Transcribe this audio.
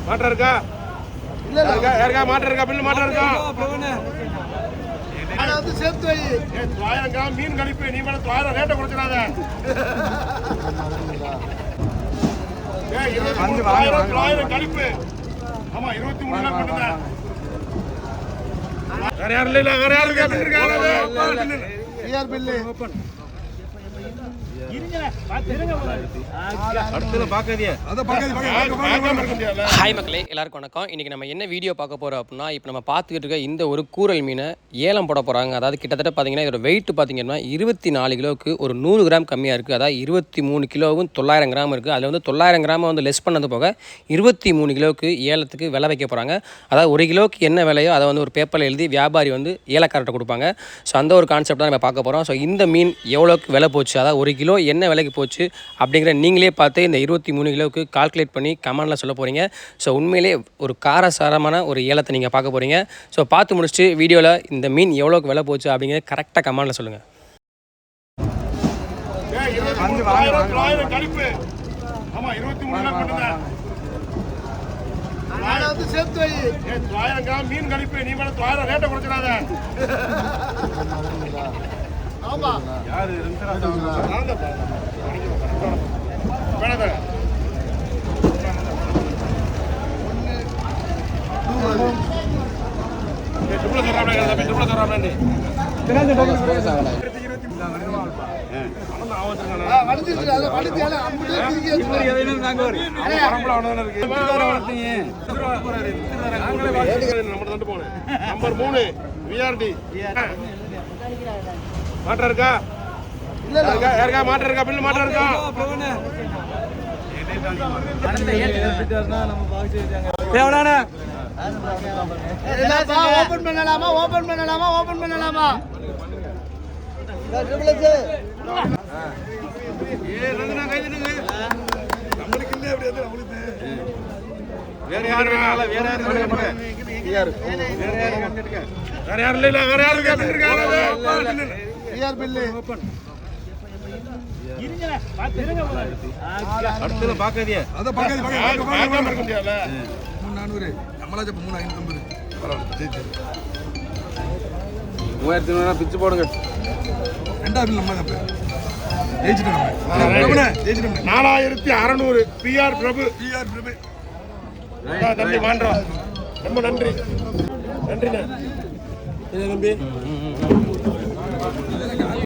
மாற்றம் இருக்கா? யாருக்கா மாற்றம் இருக்கா? பில்லு மாற்றம் இருக்கா? சேர்த்து வை. 1000 கிராம் மீன் கழிப்பு. நீ மேல 1000 ரேட்டை குறைச்சிடாத. 1000 கழிப்பு. ஆமா 23 பண்ணுங்க. வேற யாரும் இல்ல. வேற யாரும் இருக்கா? ஹாய் மக்களே, எல்லாருக்கும் வணக்கம். இன்றைக்கி நம்ம என்ன வீடியோ பார்க்க போகிறோம் அப்படின்னா, இப்போ நம்ம பார்த்துக்கிட்டு இருக்க இந்த ஒரு கூரல் மீனை ஏலம் போட போகிறாங்க. அதாவது கிட்டத்தட்ட பார்த்தீங்கன்னா இதோட வெயிட் பார்த்தீங்கன்னா 24 கிலோவுக்கு ஒரு 100 கிராம் கம்மியாக இருக்குது. அதாவது 23 கிலோவும் 900 கிராம் இருக்குது. அதில் வந்து 900 கிராமை வந்து லெஸ் பண்ணது போக 23 கிலோவுக்கு ஏலத்துக்கு விலை வைக்க போகிறாங்க. அதாவது 1 கிலோவுக்கு என்ன விலையோ அதை வந்து ஒரு பேப்பரில் எழுதி வியாபாரி வந்து ஏலக்காரர்கிட்ட கொடுப்பாங்க. ஸோ அந்த ஒரு கான்செப்ட் தான் நம்ம பார்க்க போகிறோம். ஸோ இந்த மீன் எவ்வளோக்கு விலை போச்சு, அதாவது 1 கிலோ என்ன விலைக்கு போச்சு அப்படிங்கிற நீங்களே பார்த்து இந்த 23 கிலோவுக்கு கால்குலேட் பண்ணி கமெண்டில் சொல்ல போகிறீங்க. ஸோ உண்மையிலே ஒரு காரசாரமான ஒரு ஏலத்தை நீங்கள் பார்க்க போகிறீங்க. ஸோ பார்த்து முடிச்சுட்டு வீடியோவில் இந்த மீன் எவ்வளோக்கு விலை போச்சு அப்படிங்கிறத கரெக்டாக கமெண்டில் சொல்லுங்கள். சேர்த்து வை. 1000 கிராம் மீன் கழிப்பு. நீ மேல 1000 ரேட்டை குறைச்சிடாத. ஆமா யாரு நம்பர் 3 விஆர்டி மாற்றம் இருக்கா? யாருக்கா மாற்றம் இருக்கா? பில்லு மாற்றம் இருக்கா? ஓபன் பண்ணலாமா? ஓபன் பண்ணலாமா? ஓபன் பண்ணலாமா? வேற யாரும் இல்ல. வேற யாரும் இல்ல. வேற யாரும் பில்லு அடுத்து பாக்காதியே. அத பாக்காதி பாக்காம இருக்க முடியல. 3400 நம்மளாச்ச 3500 பரவாயில்லை. ஜெயிச்சு 3500 பிச்சு போடுங்க. ரெண்டாவது நம்ம தான் ஜெயிச்சிட்டோம். நம்ம ஜெயிச்சிட்டோம். 4600 பிஆர் பிரபு. தம்பி மாண்டோம். ரொம்ப நன்றி. நன்றிண்ணே. தம்பி